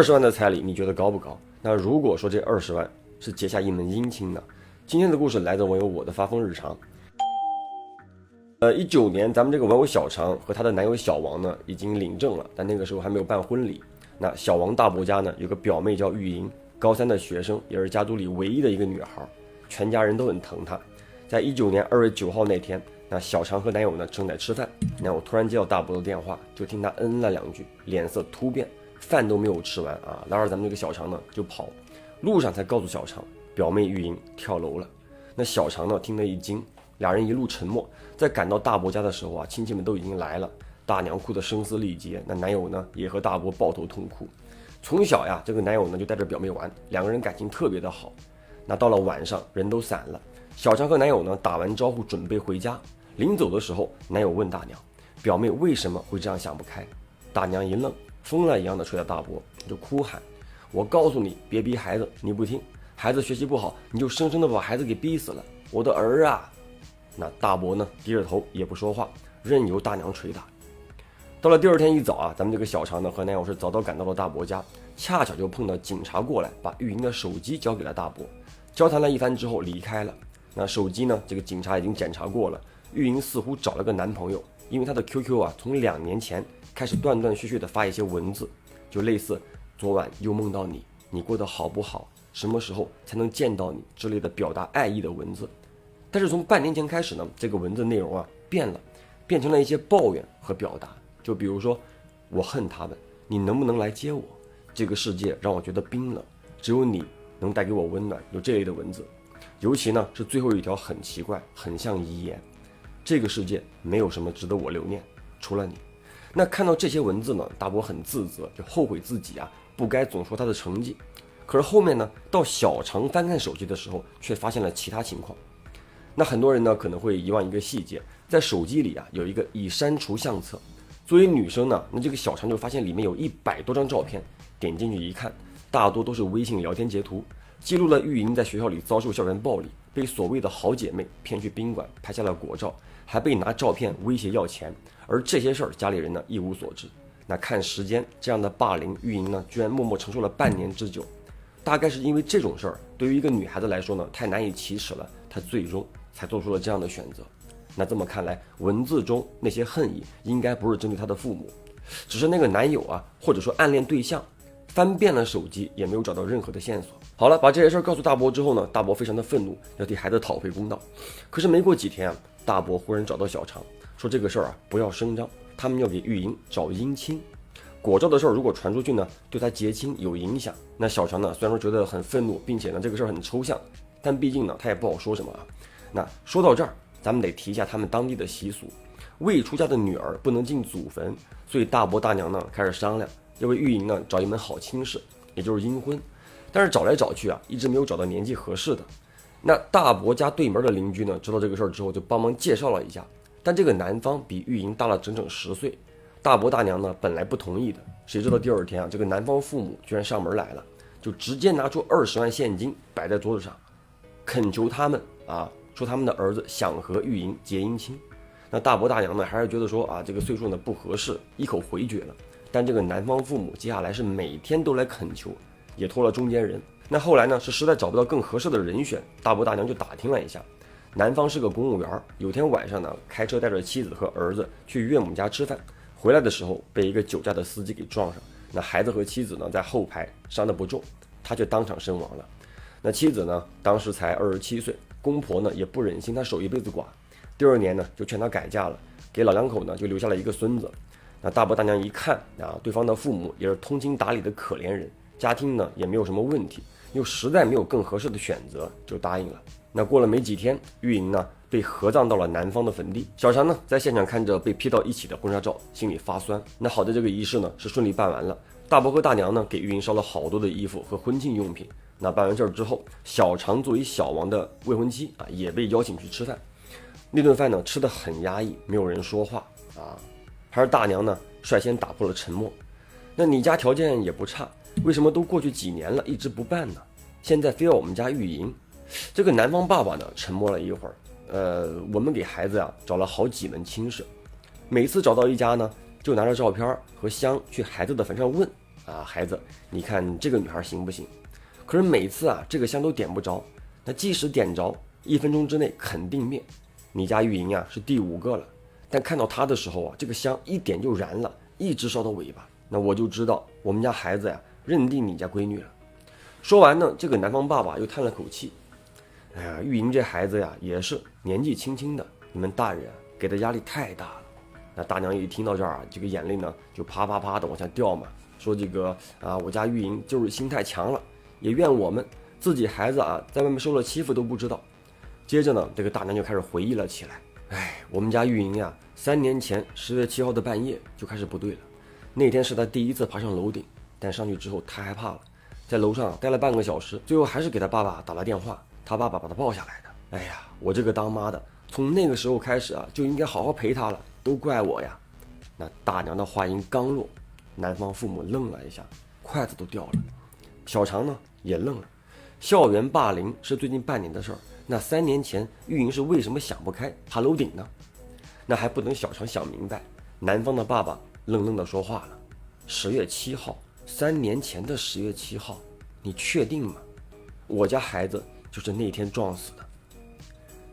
20万的彩礼，你觉得高不高？那如果说这20万是结下一门姻亲呢？今天的故事来自网友我的发疯日常。19年，咱们这个网友小常和她的男友小王呢，已经领证了，但那个时候还没有办婚礼。那小王大伯家呢，有个表妹叫玉莹，高3的学生，也是家族里唯一的一个女孩，全家人都很疼她。在19年2月9号那天，那小常和男友呢正在吃饭，男友突然接到大伯的电话，就听他嗯了2句，脸色突变，饭都没有吃完啊，拉着咱们这个小常呢就跑，路上才告诉小常，表妹玉莹跳楼了。那小常呢听得一惊，俩人一路沉默。在赶到大伯家的时候啊，亲戚们都已经来了，大娘哭得声嘶力竭，那男友呢也和大伯抱头痛哭。从小呀，这个男友呢就带着表妹玩，两个人感情特别的好。那到了晚上，人都散了，小常和男友呢打完招呼准备回家，临走的时候，男友问大娘，表妹为什么会这样想不开？大娘一愣，疯了一样的捶着大伯，就哭喊，我告诉你别逼孩子，你不听，孩子学习不好，你就生生的把孩子给逼死了，我的儿啊！那大伯呢低着头也不说话，任由大娘捶打。到了第二天一早啊，咱们这个小常呢和男友是早早赶到了大伯家，恰巧就碰到警察过来，把玉莹的手机交给了大伯，交谈了一番之后离开了。那手机呢，这个警察已经检查过了，玉莹似乎找了个男朋友，因为她的 QQ 啊从2年前开始断断续续的发一些文字，就类似昨晚又梦到你，你过得好不好，什么时候才能见到你之类的表达爱意的文字。但是从半年前开始呢，这个文字内容啊变了，变成了一些抱怨和表达，就比如说我恨他们，你能不能来接我，这个世界让我觉得冰冷，只有你能带给我温暖，有这类的文字。尤其呢是最后一条很奇怪，很像遗言，这个世界没有什么值得我留念，除了你。那看到这些文字呢，大伯很自责，就后悔自己啊不该总说他的成绩。可是后面呢，到小常翻看手机的时候，却发现了其他情况。那很多人呢可能会遗忘一个细节，在手机里啊有一个已删除相册。作为女生呢，那这个小常就发现里面有100多张照片，点进去一看，大多都是微信聊天截图，记录了玉莹在学校里遭受校园暴力，被所谓的好姐妹骗去宾馆拍下了果照，还被拿照片威胁要钱。而这些事儿家里人呢一无所知。那看时间，这样的霸凌，玉莹呢居然默默承受了半年之久。大概是因为这种事儿对于一个女孩子来说呢太难以启齿了，她最终才做出了这样的选择。那这么看来，文字中那些恨意应该不是针对她的父母，只是那个男友啊，或者说暗恋对象，翻遍了手机也没有找到任何的线索。好了，把这些事儿告诉大伯之后呢，大伯非常的愤怒，要替孩子讨回公道。可是没过几天啊，大伯忽然找到小常，说这个事儿啊不要声张，他们要给玉莹找姻亲。果照的事儿如果传出去呢，对他结亲有影响。那小常呢虽然说觉得很愤怒，并且呢这个事儿很抽象，但毕竟呢他也不好说什么啊。那说到这儿，咱们得提一下他们当地的习俗，未出嫁的女儿不能进祖坟，所以大伯大娘呢开始商量，要为玉莹呢找一门好亲事，也就是阴婚。但是找来找去啊，一直没有找到年纪合适的。那大伯家对门的邻居呢知道这个事儿之后，就帮忙介绍了一下，但这个男方比玉莹大了整整10岁。大伯大娘呢本来不同意的，谁知道第二天啊，这个男方父母居然上门来了，就直接拿出20万现金摆在桌子上，恳求他们啊，说他们的儿子想和玉莹结姻亲。那大伯大娘呢还是觉得说啊这个岁数呢不合适，一口回绝了。但这个男方父母接下来是每天都来恳求，也托了中间人。那后来呢是实在找不到更合适的人选，大伯大娘就打听了一下，男方是个公务员，有天晚上呢开车带着妻子和儿子去岳母家吃饭，回来的时候被一个酒驾的司机给撞上，那孩子和妻子呢在后排伤得不重，他却当场身亡了。那妻子呢当时才27岁，公婆呢也不忍心他守一辈子寡，第2年呢就劝他改嫁了，给老两口呢就留下了一个孙子。那大伯大娘一看啊，对方的父母也是通情达理的可怜人，家庭呢也没有什么问题，又实在没有更合适的选择，就答应了。那过了没几天，玉莹呢被合葬到了男方的坟地。小常呢在现场看着被 P 到一起的婚纱照，心里发酸。那好在这个仪式呢是顺利办完了，大伯和大娘呢给玉莹烧了好多的衣服和婚庆用品。那办完事儿之后，小常作为小王的未婚妻啊，也被邀请去吃饭。那顿饭呢吃得很压抑，没有人说话啊，还是大娘呢率先打破了沉默。那你家条件也不差，为什么都过去几年了一直不办呢？现在非要我们家玉莹？这个男方爸爸呢沉默了一会儿，我们给孩子啊找了好几门亲事，每次找到一家呢就拿着照片和香去孩子的坟上问啊，孩子，你看这个女孩行不行？可是每次啊，这个香都点不着。那即使点着，1分钟之内肯定灭。你家玉莹啊是第5个了，但看到她的时候啊，这个香一点就燃了，一直烧到尾巴。那我就知道我们家孩子呀认定你家闺女了。说完呢，这个男方爸爸又叹了口气，哎呀，玉莹这孩子呀也是年纪轻轻的，你们大人给的压力太大了。那大娘一听到这儿啊，这个眼泪呢就啪啪啪的往下掉嘛，说这个啊，我家玉莹就是心太强了，也怨我们自己孩子啊在外面受了欺负都不知道。接着呢，这个大娘就开始回忆了起来，哎，我们家玉莹呀，3年前10月7号的半夜就开始不对了。那天是她第一次爬上楼顶，但上去之后太害怕了，在楼上待了半个小时，最后还是给她爸爸打了电话，她爸爸把她抱下来的。哎呀，我这个当妈的从那个时候开始啊，就应该好好陪她了，都怪我呀。那大娘的话音刚落，男方父母愣了一下，筷子都掉了。小常呢也愣了，校园霸凌是最近半年的事儿，那3年前玉莹是为什么想不开爬楼顶呢？那还不等小常想明白，男方的爸爸愣愣地说话了：10月7号，3年前的10月7号，你确定吗？我家孩子就是那天撞死的。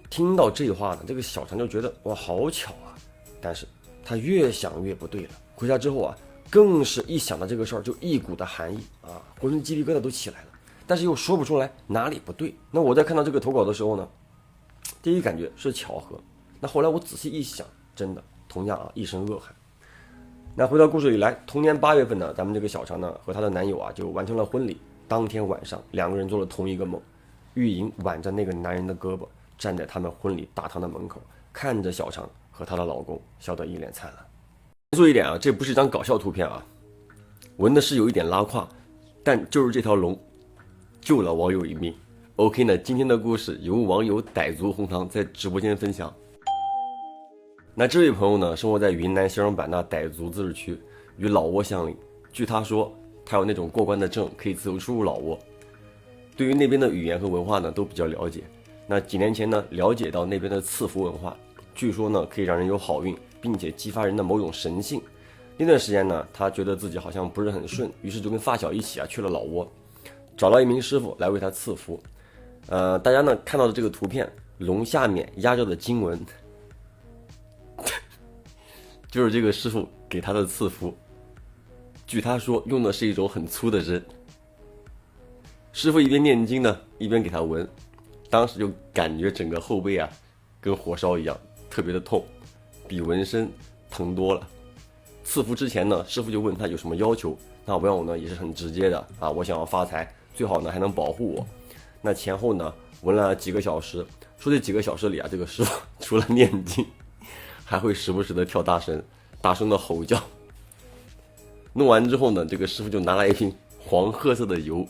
听到这话呢，这个小常就觉得哇，好巧啊！但是他越想越不对了。回家之后啊，更是一想到这个事儿就一股的寒意啊，浑身鸡皮疙瘩都起来了，但是又说不出来哪里不对。那我在看到这个投稿的时候呢，第一感觉是巧合，那后来我仔细一想，真的同样啊一身恶寒。那回到故事里来，同年8月份呢，咱们这个小常呢和她的男友啊就完成了婚礼。当天晚上，2个人做了同一个梦，玉莹挽着那个男人的胳膊，站在他们婚礼大堂的门口，看着小常和她的老公，笑得一脸灿烂。严肃一点啊，这不是一张搞笑图片啊，纹的是有一点拉胯，但就是这条龙救了网友一命。OK 呢，今天的故事由网友傣族红糖在直播间分享。那这位朋友呢，生活在云南西双版纳傣族自治区，与老挝相邻。据他说，他有那种过关的证，可以自由出入老挝。对于那边的语言和文化呢，都比较了解。那几年前呢，了解到那边的赐福文化，据说呢，可以让人有好运，并且激发人的某种神性。那段时间呢，他觉得自己好像不是很顺，于是就跟发小一起去了老挝，找了一名师傅来为他赐福。大家呢看到的这个图片，龙下面压着的经文，就是这个师傅给他的赐福。据他说，用的是一种很粗的针。师傅一边念经呢，一边给他闻，当时就感觉整个后背啊，跟火烧一样，特别的痛，比纹身疼多了。赐福之前呢，师傅就问他有什么要求，那网友呢也是很直接的啊，我想要发财，最好呢还能保护我。那前后呢纹了几个小时，说这几个小时里啊，这个师傅除了念经，还会时不时的跳大神，大声的吼叫。弄完之后呢，这个师傅就拿来一瓶黄褐色的油，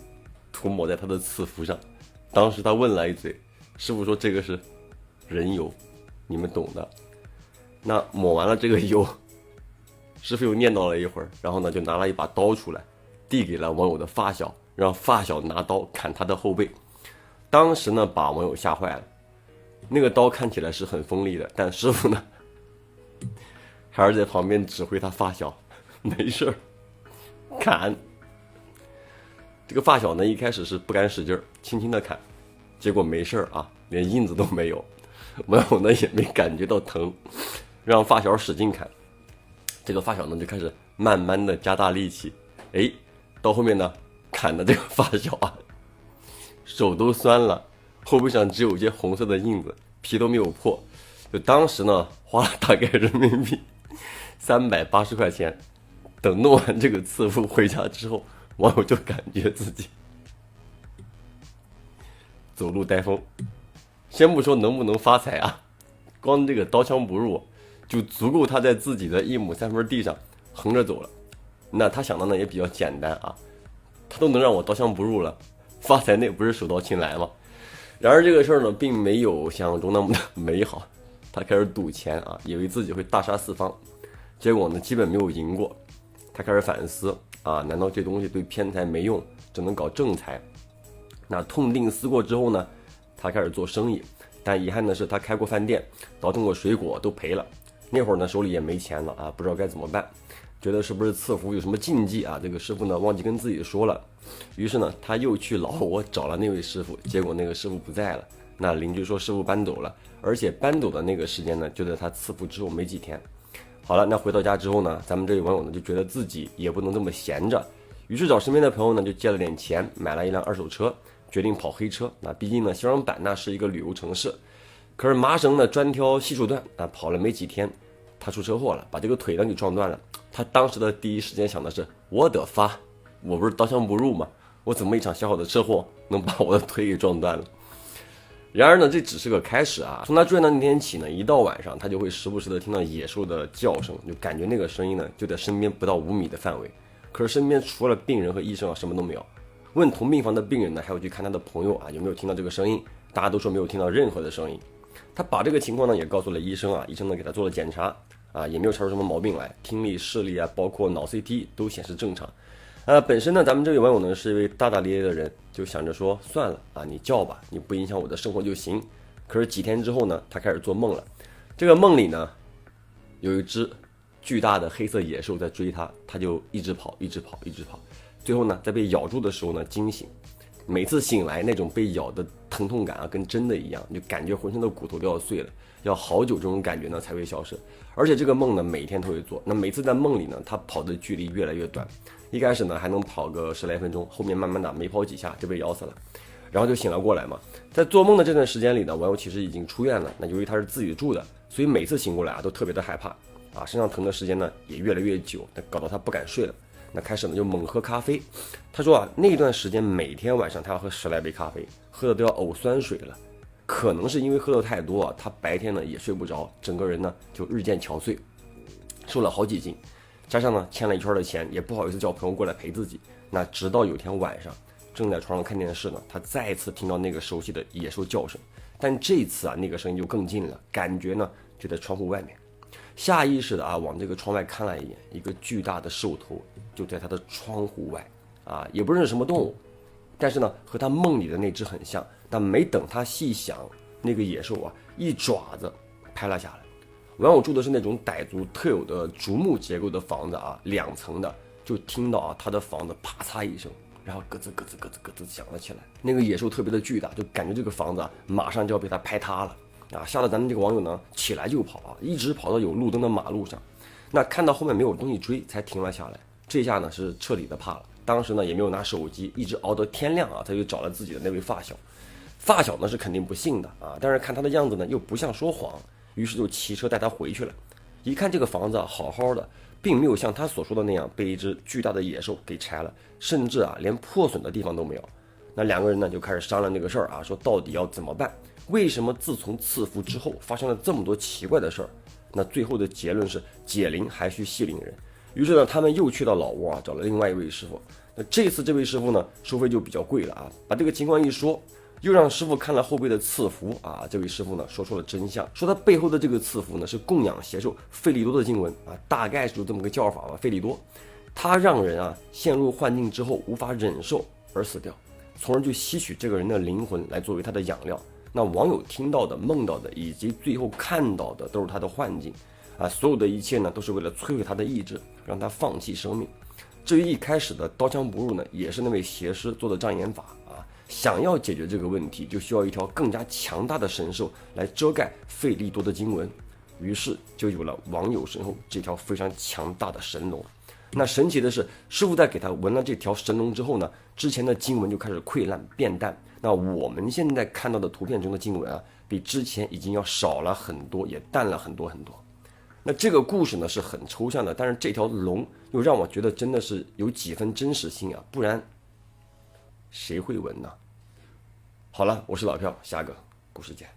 涂抹在他的赐福上。当时他问了一嘴，师傅说这个是人油，你们懂的。那抹完了这个油，师傅又念叨了一会儿，然后呢就拿了一把刀出来，递给了网友的发小，让发小拿刀砍他的后背。当时呢把网友吓坏了，那个刀看起来是很锋利的，但师傅呢还是在旁边指挥他发小，没事砍。这个发小呢一开始是不敢使劲，轻轻的砍，结果没事啊，连印子都没有。网友呢也没感觉到疼，让发小使劲砍。这个发小呢就开始慢慢的加大力气，到后面呢砍的这个发小啊，手都酸了，后背上只有一些红色的印子，皮都没有破。就当时呢花了大概人民币380块钱。等弄完这个赐福回家之后，网友就感觉自己走路带风。先不说能不能发财啊，光这个刀枪不入就足够他在自己的1亩3分地上横着走了。那他想的呢也比较简单啊，他都能让我刀枪不入了，发财那不是手到擒来吗？然而这个事儿呢并没有想象中那么的美好，他开始赌钱啊，以为自己会大杀四方，结果呢基本没有赢过。他开始反思啊，难道这东西对偏财没用，只能搞正财？那痛定思过之后呢，他开始做生意，但遗憾的是他开过饭店，倒腾过水果都赔了。那会儿呢手里也没钱了啊，不知道该怎么办。觉得是不是赐福有什么禁忌啊？这个师傅呢忘记跟自己说了，于是呢他又去老窝找了那位师傅，结果那个师傅不在了。那邻居说师傅搬走了，而且搬走的那个时间呢就在他赐福之后没几天。好了，那回到家之后呢，咱们这位网友呢就觉得自己也不能这么闲着，于是找身边的朋友呢就借了点钱，买了一辆二手车，决定跑黑车。那毕竟呢西双版纳是一个旅游城市，可是麻绳呢专挑细处断，跑了没几天，他出车祸了，把这个腿呢给撞断了。他当时的第一时间想的是，我的发，我不是刀枪不入吗？我怎么一场小小的车祸能把我的腿给撞断了？然而呢，这只是个开始啊！从他住院的那天起呢，一到晚上，他就会时不时的听到野兽的叫声，就感觉那个声音呢就在身边不到5米的范围。可是身边除了病人和医生啊，什么都没有。问同病房的病人呢，还有去看他的朋友啊，有没有听到这个声音？大家都说没有听到任何的声音。他把这个情况呢也告诉了医生啊，医生呢给他做了检查啊，也没有查出什么毛病来，听力、视力啊，包括脑 CT 都显示正常。本身呢，咱们这位网友呢是一位大大咧咧的人，就想着说算了啊，你叫吧，你不影响我的生活就行。可是几天之后呢，他开始做梦了。这个梦里呢，有一只巨大的黑色野兽在追他，他就一直跑，一直跑，一直跑。最后呢，在被咬住的时候呢，惊醒。每次醒来，那种被咬的疼痛感啊，跟真的一样，就感觉浑身的骨头都要碎了，要好久这种感觉呢才会消失。而且这个梦呢，每天都会做。那每次在梦里呢，他跑的距离越来越短。一开始呢还能跑个10来分钟，后面慢慢的没跑几下就被咬死了，然后就醒了过来嘛。在做梦的这段时间里呢，网友其实已经出院了。那由于他是自己住的，所以每次醒过来啊都特别的害怕啊，身上疼的时间呢也越来越久，搞到他不敢睡了。那开始呢就猛喝咖啡。他说啊，那段时间每天晚上他要喝10来杯咖啡，喝的都要呕酸水了。可能是因为喝的太多啊，他白天呢也睡不着，整个人呢就日渐憔悴，瘦了好几斤。加上呢欠了一圈的钱，也不好意思叫朋友过来陪自己。那直到有天晚上正在床上看电视呢，他再次听到那个熟悉的野兽叫声，但这次啊那个声音就更近了，感觉呢就在窗户外面。下意识的啊往这个窗外看了一眼，一个巨大的兽头就在他的窗户外啊，也不认识什么动物，但是呢和他梦里的那只很像。但没等他细想，那个野兽啊一爪子拍了下来。网友住的是那种傣族特有的竹木结构的房子啊，2层的，就听到啊他的房子啪嚓一声，然后咯吱咯吱咯吱咯吱响了起来。那个野兽特别的巨大，就感觉这个房子啊马上就要被他拍塌了啊，吓得咱们这个网友呢起来就跑啊，一直跑到有路灯的马路上。那看到后面没有东西追，才停了下来。这下呢是彻底的怕了，当时呢也没有拿手机，一直熬到天亮啊，他就找了自己的那位发小。发小呢是肯定不信的啊，但是看他的样子呢又不像说谎，于是就骑车带他回去了。一看这个房子啊好好的，并没有像他所说的那样被一只巨大的野兽给拆了，甚至啊连破损的地方都没有。那2个人呢就开始商量这个事儿啊，说到底要怎么办？为什么自从赐福之后发生了这么多奇怪的事儿？那最后的结论是解铃还须系铃人。于是呢他们又去到老窝啊，找了另外一位师傅。那这次这位师傅呢收费就比较贵了啊，把这个情况一说，又让师傅看了后背的赐福啊，这位师傅呢说出了真相，说他背后的这个赐福呢是供养邪兽费利多的经文啊，大概是就这么个叫法吧。费利多他让人啊陷入幻境之后无法忍受而死掉，从而就吸取这个人的灵魂来作为他的养料。那网友听到的、梦到的以及最后看到的都是他的幻境啊，所有的一切呢都是为了摧毁他的意志，让他放弃生命。至于一开始的刀枪不入呢，也是那位邪师做的障眼法啊。想要解决这个问题，就需要一条更加强大的神兽来遮盖费利多的经文，于是就有了网友身后这条非常强大的神龙。那神奇的是，师傅在给他纹了这条神龙之后呢，之前的经文就开始溃烂变淡。那我们现在看到的图片中的经文啊，比之前已经要少了很多，也淡了很多很多。那这个故事呢是很抽象的，但是这条龙又让我觉得真的是有几分真实性啊，不然谁会纹呢？好了，我是老朴，下个故事见。